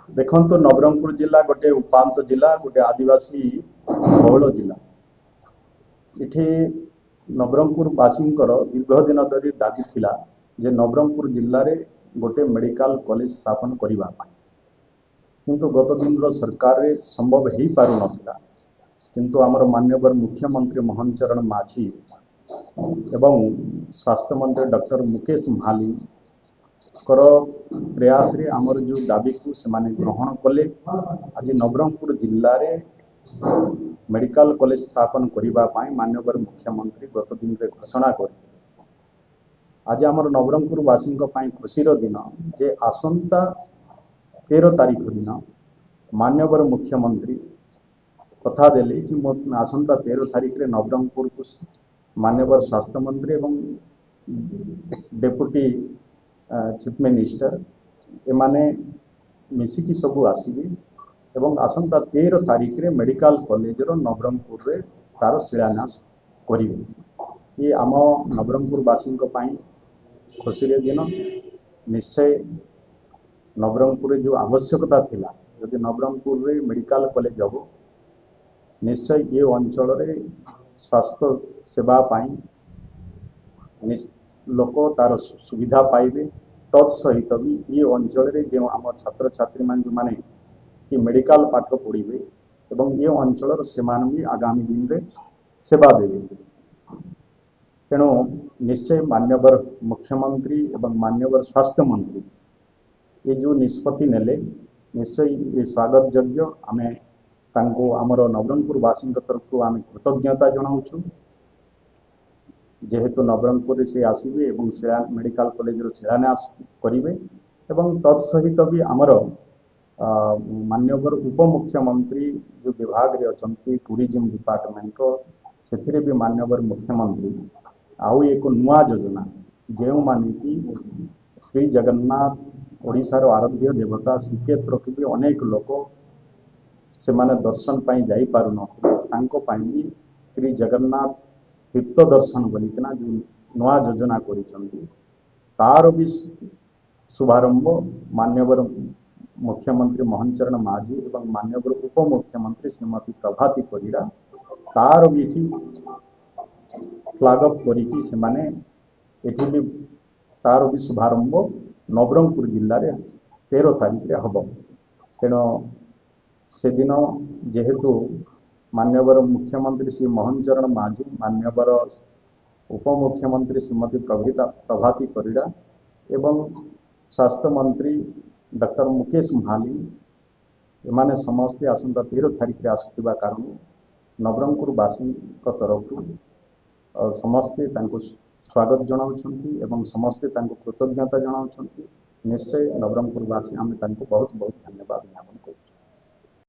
देखो नवरंगपुर जिला गोटे उपात जिला गोटे आदिवासी बहुल जिला। इठी नवरंगपुर वासी दीर्घ दिन धरी दाबी थिला जे नवरंगपुर जिले में गोटे मेडिकल कॉलेज स्थापन करने किंतु गत दिन सरकार रे संभव हो पार ना किंतु आमर माननीय मुख्यमंत्री मोहन चरण माझी एवं स्वास्थ्य मंत्री डॉक्टर मुकेश महाली प्रयास रे आमर जो दाबी को से ग्रहण कले। आज नवरंगपुर जिले में मेडिकल कॉलेज स्थापन करने माननीय मुख्यमंत्री गत दिन रे घोषणा करते। आज आमर नवरंगपुर वासी खुशीर दिन जे आसंता 13 तारीख दिन माननीय मुख्यमंत्री कथा देले कि आसंता 13 तारीख रे नवरंगपुर को माननीय स्वास्थ्य मंत्री एवं डेप्यूटी चीफ मिनिस्टर एमाने मिसिकी सबू आसबे एवं आसंता 13 तारीख रे मेडिकल कॉलेज रो नवरंगपुर रे तार शिलान्यास करिवे। ये आम नवरंगपुर वासी खुशी दिन निश्चय नवरंगपुर जो आवश्यकता थिला यदि नवरंगपुर रे मेडिकल कॉलेज हम निश्चय ये अंचल रे स्वास्थ्य सेवा लोक तार सुविधा पाइबे। तत्सहित भी ये अंचल रे जो आम छात्र छात्री मान जो माने कि मेडिकल पाठ पढ़े एवं ये अंचल से भी आगामी दिन रे सेवा देवे। तेणु निश्चय मान्यवर मुख्यमंत्री एवं मान्यवर स्वास्थ्य मंत्री ये जो निष्पत्ति नेले निश्चय ये स्वागत योग्य। आमे तांको आमर नवरंगपुर वासी तरफ आम कृतज्ञता जनाऊँ जेहेतु नवरंगपुर से आसबे और मेडिकल कॉलेज शिलान्यास करेंगे एवं तत्सहित भी आमर मान्यवर उपमुख्यमंत्री जो विभाग रे अछंती टूरिज्म डिपार्टमेंट से भी मान्यवर मुख्यमंत्री आउ एक नुआ योजना जो माने कि श्री जगन्नाथ ओडिशार आराध्य देवता श्रीक्षेत्र की भी अनेक लोक से माने दर्शन पाई जाई पारु नथिले श्री जगन्नाथ तीर्थ दर्शन बोलिकिना जो नुआ योजना करिसंती तार भी शुभारंभ मान्यवर मुख्यमंत्री मोहन चरण माझी एवं मान्यवर उपमुख्यमंत्री श्रीमती प्रभाती परिड़ा तार भी फ्लैग अप करिकी से माने एठी भी तार भी शुभारंभ नवरंगपुर जिले में 13 तारीख रे हब। तेणु से दिन जेहेतु मान्यवर मुख्यमंत्री श्री मोहन चरण माझी मान्यवर उपमुख्यमंत्री श्रीमती प्रभाती परिड़ा एवं स्वास्थ्य मंत्री डॉक्टर मुकेश महाली एमाने समस्ते आसंता 13 तारीख रे आसुथिबा कारण नवरंगपुर वासी तरफ समस्ते तांको स्वागत जनाउछंती एवं समस्ते तांको कृतज्ञता जनाउछंती। निश्चय नवरंगपुर वासी आम तांको बहुत बहुत धन्यवाद।